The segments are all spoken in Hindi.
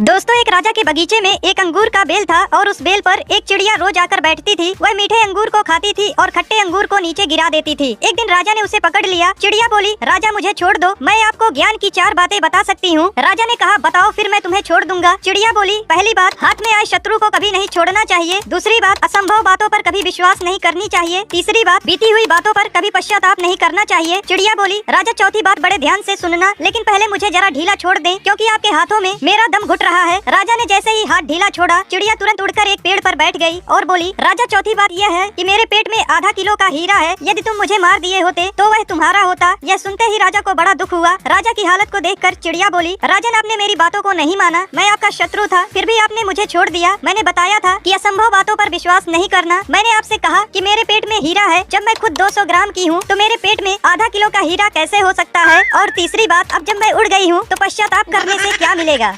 दोस्तों, एक राजा के बगीचे में एक अंगूर का बेल था और उस बेल पर एक चिड़िया रोज आकर बैठती थी। वह मीठे अंगूर को खाती थी और खट्टे अंगूर को नीचे गिरा देती थी। एक दिन राजा ने उसे पकड़ लिया। चिड़िया बोली, राजा मुझे छोड़ दो, मैं आपको ज्ञान की 4 बातें बता सकती हूँ। राजा ने कहा, बताओ, फिर मैं तुम्हें छोड़ दूंगा। चिड़िया बोली, पहली बात, हाथ में आए शत्रु को कभी नहीं छोड़ना चाहिए। दूसरी बात, असंभव बातों पर कभी विश्वास नहीं करनी चाहिए। तीसरी बात, बीती हुई बातों पर कभी पश्चाताप नहीं करना चाहिए। चिड़िया बोली, राजा चौथी बात बड़े ध्यान से सुनना, लेकिन पहले मुझे जरा ढीला छोड़ दें, क्योंकि आपके हाथों में मेरा दम घुट रहा है। राजा ने जैसे ही हाथ ढीला छोड़ा, चिड़िया तुरंत उड़कर एक पेड़ पर बैठ गई और बोली, राजा चौथी बात यह है कि मेरे पेट में आधा किलो का हीरा है। यदि तुम मुझे मार दिए होते तो वह तुम्हारा होता। यह सुनते ही राजा को बड़ा दुख हुआ। राजा की हालत को देखकर चिड़िया बोली, राजन, आपने मेरी बातों को नहीं माना। मैं आपका शत्रु था, फिर भी आपने मुझे छोड़ दिया। मैंने बताया था कि असंभव बातों पर विश्वास नहीं करना। मैंने आपसे कहा कि मेरे पेट में हीरा है। जब मैं खुद 200 ग्राम की हूँ तो मेरे पेट में आधा किलो का हीरा कैसे हो सकता है? और तीसरी बात, अब जब मैं उड़ गई हूँ तो पश्चाताप करने से क्या मिलेगा?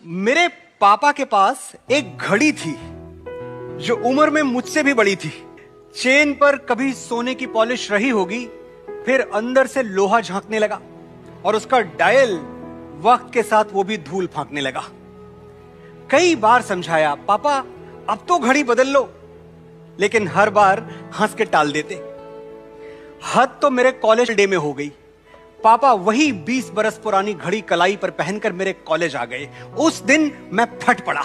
मेरे पापा के पास एक घड़ी थी जो उम्र में मुझसे भी बड़ी थी। चेन पर कभी सोने की पॉलिश रही होगी, फिर अंदर से लोहा झांकने लगा और उसका डायल वक्त के साथ वो भी धूल फांकने लगा। कई बार समझाया, पापा अब तो घड़ी बदल लो, लेकिन हर बार हंस के टाल देते। हद तो मेरे कॉलेज डे में हो गई। पापा वही 20 बरस पुरानी घड़ी कलाई पर पहनकर मेरे कॉलेज आ गए। उस दिन मैं फट पड़ा।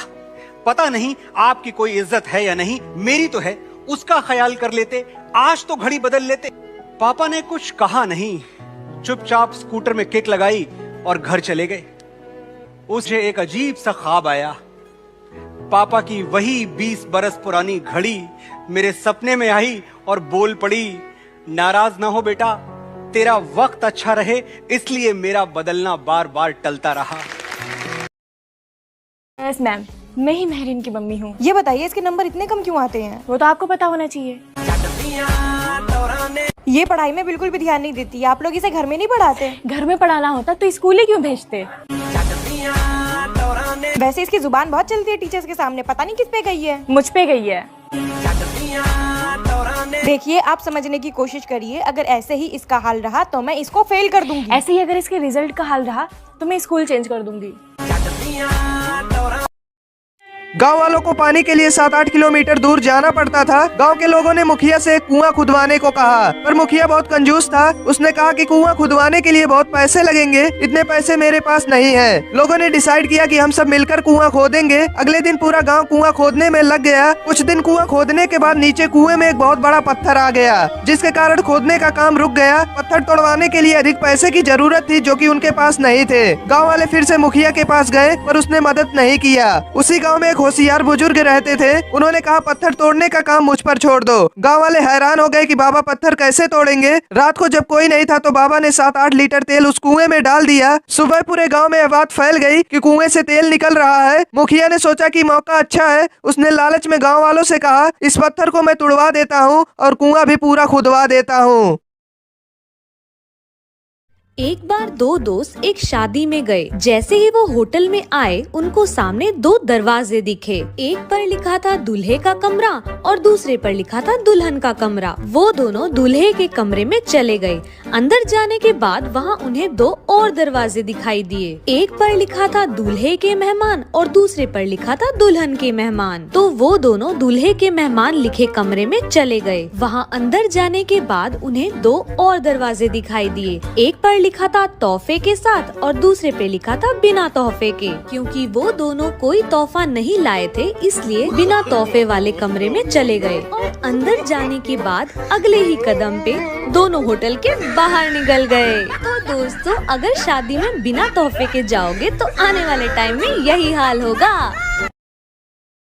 पता नहीं आपकी कोई इज्जत है या नहीं, मेरी तो है। उसका ख्याल कर लेते, आज तो घड़ी बदल लेते। पापा ने कुछ कहा नहीं, चुपचाप स्कूटर में किक लगाई और घर चले गए। उसे एक अजीब सा ख्वाब आया। पापा की वही 20 बरस पुरानी घड़ी मेरे सपने में आई और बोल पड़ी, नाराज ना हो बेटा, तेरा वक्त अच्छा रहे इसलिए मेरा बदलना बार बार टलता रहा। यस मैम, मैं ही महरीन की मम्मी हूँ। ये बताइए, इसके नंबर इतने कम क्यों आते हैं? वो तो आपको पता होना चाहिए। ये पढ़ाई में बिल्कुल भी ध्यान नहीं देती। आप लोग इसे घर में नहीं पढ़ाते? घर में पढ़ाना होता तो स्कूल ही क्यों भेजते? वैसे इसकी जुबान बहुत चलती है टीचर्स के सामने, पता नहीं किस पे गई है। मुझ पे गई है। देखिए, आप समझने की कोशिश करिए। अगर ऐसे ही इसका हाल रहा तो मैं इसको फेल कर दूंगी। ऐसे ही अगर इसके रिजल्ट का हाल रहा तो मैं स्कूल चेंज कर दूंगी। गांव वालों को पानी के लिए 7-8 किलोमीटर दूर जाना पड़ता था। गांव के लोगों ने मुखिया से एक कुआं खुदवाने को कहा, पर मुखिया बहुत कंजूस था। उसने कहा कि कुआं खुदवाने के लिए बहुत पैसे लगेंगे, इतने पैसे मेरे पास नहीं है। लोगों ने डिसाइड किया कि हम सब मिलकर कुआं खोदेंगे। अगले दिन पूरा गाँव कुआं खोदने में लग गया। कुछ दिन कुआं खोदने के बाद नीचे कुएं में एक बहुत बड़ा पत्थर आ गया, जिसके कारण खोदने का काम रुक गया। पत्थर तोड़वाने के लिए अधिक पैसे की जरूरत थी, जो कि उनके पास नहीं थे। गाँव वाले फिर से मुखिया के पास गए, पर उसने मदद नहीं किया। उसी गाँव में होशियार बुजुर्ग रहते थे। उन्होंने कहा, पत्थर तोड़ने का काम मुझ पर छोड़ दो। गांव वाले हैरान हो गए कि बाबा पत्थर कैसे तोड़ेंगे। रात को जब कोई नहीं था तो बाबा ने 7-8 लीटर तेल उस कुएं में डाल दिया। सुबह पूरे गांव में यह बात फैल गई कि कुएं से तेल निकल रहा है। मुखिया ने सोचा कि मौका अच्छा है। उसने लालच में गाँव वालों से कहा, इस पत्थर को मैं तुड़वा देता हूँ और कुआं भी पूरा खुदवा देता हूँ। एक बार 2 दोस्त एक शादी में गए। जैसे ही वो होटल में आए, उनको सामने 2 दरवाजे दिखे। एक पर लिखा था दूल्हे का कमरा और दूसरे पर लिखा था दुल्हन का कमरा। वो दोनों दूल्हे के कमरे में चले गए। अंदर जाने के बाद वहाँ उन्हें 2 और दरवाजे दिखाई दिए। एक पर लिखा था दूल्हे के मेहमान और दूसरे पर लिखा था दुल्हन के मेहमान। तो वो दोनों दूल्हे के मेहमान लिखे कमरे में चले गए। वहाँ अंदर जाने के बाद उन्हें 2 और दरवाजे दिखाई दिए। एक पर लिखा था तोहफे के साथ और दूसरे पे लिखा था बिना तोहफे के। क्योंकि वो दोनों कोई तोहफा नहीं लाए थे, इसलिए बिना तोहफे वाले कमरे में चले गए। और अंदर जाने के बाद अगले ही कदम पे दोनों होटल के बाहर निकल गए। तो दोस्तों, अगर शादी में बिना तोहफे के जाओगे तो आने वाले टाइम में यही हाल होगा।